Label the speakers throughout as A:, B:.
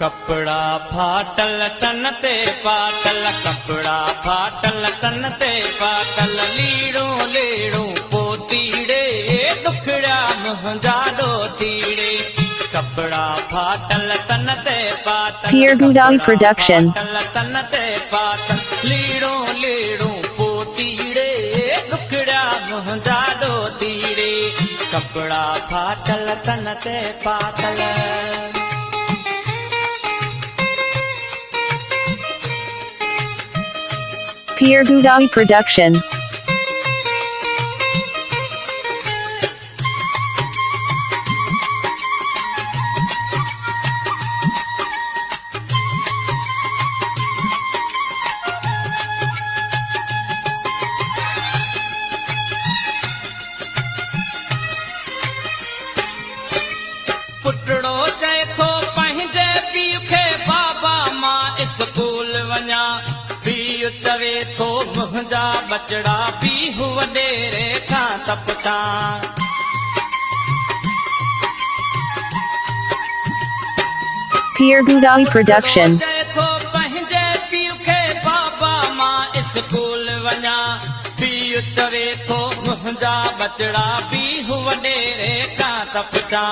A: कपड़ा फाटल तन ते पातल, कपड़ा फाटल तन ते पातल, लीड़ो लेड़ो पोतीड़े, दुखड़ा मुंहिंजा ॾोतीड़े। कपड़ा फाटल तन ते पातल,
B: Pierre Goudawi Production.
A: फाटल तन ते पातल, लीड़ो लेड़ो पोतीड़े, दुखड़ा मुंहिंजा ॾोतीड़े। कपड़ा फाटल तन ते पातल।
B: Pierre Goudawi Production.
A: पुटड़ो चए थो पंहिंजे पीउ खे बाबा मां स्कूल वञा, पीउ चवे थो मुंहिंजा बचड़ा पीउ वॾेरे खां तपता।
B: Pierre Goudawi Production.
A: चए थो पंहिंजे पीउ खे बाबा मां स्कूल वञा, पीउ चवे थो मुंहिंजा बचड़ा पीउ वॾेरे खां तपता।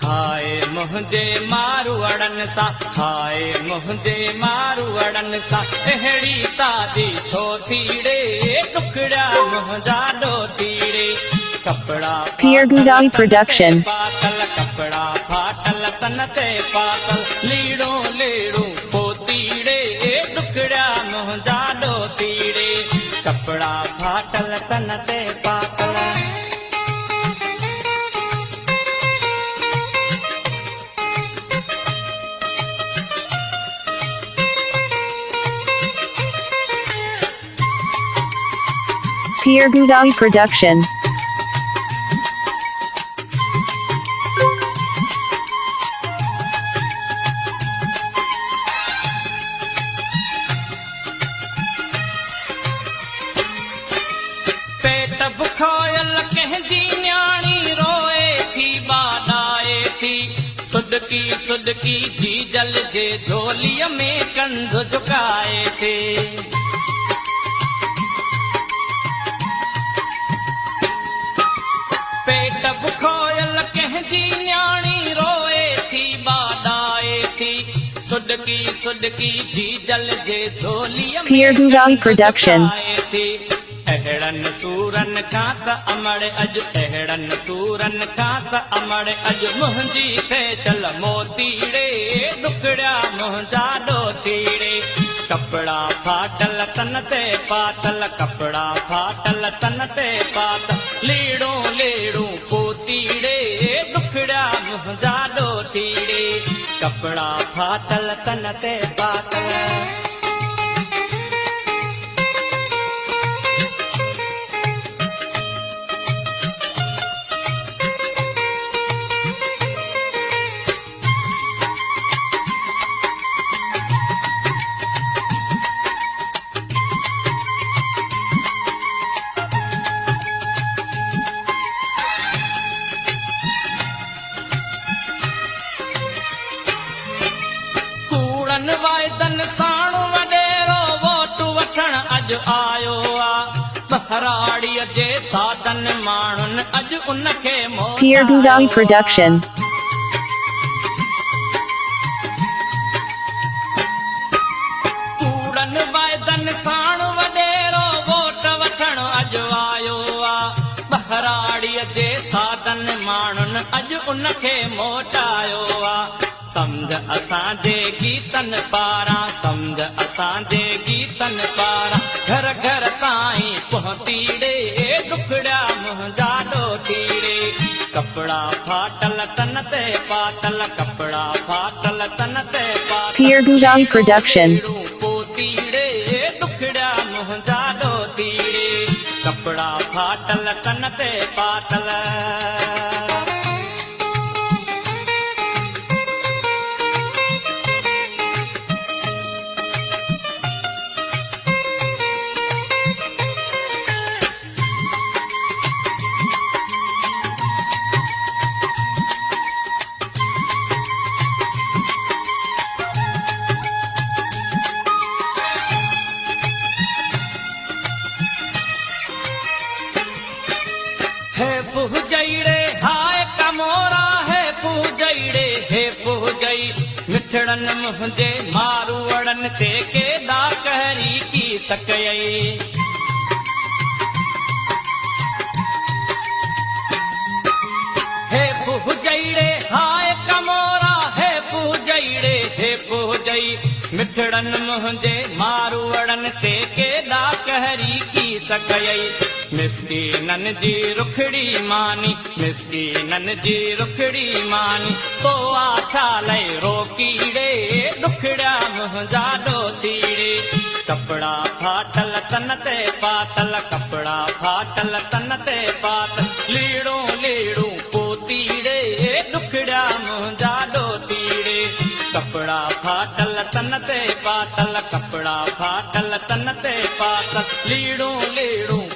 A: हाय मुंहिंजे मारूअड़नि सां, हाय मुंहिंजे मारूअड़नि सां, अहिड़ी तादी छो थीड़े, टुकड़ा मुंहिंजा ॾोतीड़े। कपड़ा
B: Pierre Goudawi Production.
A: पातल, कपड़ा फाटल तन ते पातल, लीड़ो लेड़ो पोतीड़े, टुकड़ा मुंहिंजा ॾोतीड़े। कपड़ा फाटल तन ते पातल।
B: Pierre Goudawi Production.
A: पेट बुखायल कंहिंजी न्याणी रोए थी, बाॾाए थी, सुडकी सुडकी जी जल जे झोलीअ में कंध झुकाए थे। पेट बुखायल कंहिंजी न्याणी रोए थी, बाॾाए थी, सुडकी सुडकी जी जल जे झोलीअ में
B: Pierre Goudawi Production.
A: अहिड़नि सूरनि खां त अमड़ अॼु, अहिड़नि सूरनि खां त अमड़ अॼु, मुंहिंजी फेशल मोतीड़े, डुकड़ा मुंहिंजा ॾोतीड़े। कपड़ा फाटल तन ते पातल, कपड़ा फाटल तन ते पातल, लीड़ो लेड़ो पोतीड़े, डुकड़ा मुंहिंजा ॾोतीड़े। कपड़ा फाटल तन ते पातल। वायदन साण वॾेरो वोट वठण अॼु आयो आ, बहराड़ीअ जे साधन माण्हुनि अॼु उनखे
B: Pierre Goudawi Production.
A: कूड़नि वायदन साण वॾेरो वोट वठण अॼु आयो आ, बहराड़ीअ जे साधन माण्हुनि अॼु उनखे मोटायो आ। समझ असांजे गीतनि पारां, समझ असांजे गीतनि पारां, घर घर ताईं पहुतीड़े, डुकड़ा मुंहिंजा ॾोतीड़े। कपड़ा फाटल तन ते पातल, कपड़ा फाटल तन ते पातल,
B: Pierre Goudawi Production.
A: पोतीड़े, डुकड़ा मुंहिंजा ॾोतीड़े। कपड़ा फाटल तन ते पातल। मिठड़न मुंहिंजे मारूअड़न ते केॾा कहरी की सकयई। हे पूजईड़े हाय कमोरा, हे पूजईड़े हे पूजई, मिठड़न मुंहिंजे मारूअड़न ते केॾा कहरी की सकयई। मिसकीनन जी रुखड़ी मानी, मिसकीनन जी रुखड़ी मानी, तो आछा लय रोकीड़े, दुखड़ा मुंहिंजा ॾोतीड़े। कपड़ा फाटल तन ते पातल, कपड़ा फाटल तन ते पातल, लीड़ो लीड़ू पोतीड़े, दुखड़ा मुंहिंजा ॾोतीड़े। कपड़ा फाटल तन ते पातल, कपड़ा फाटल तन ते पातल, लीड़ो लीड़ू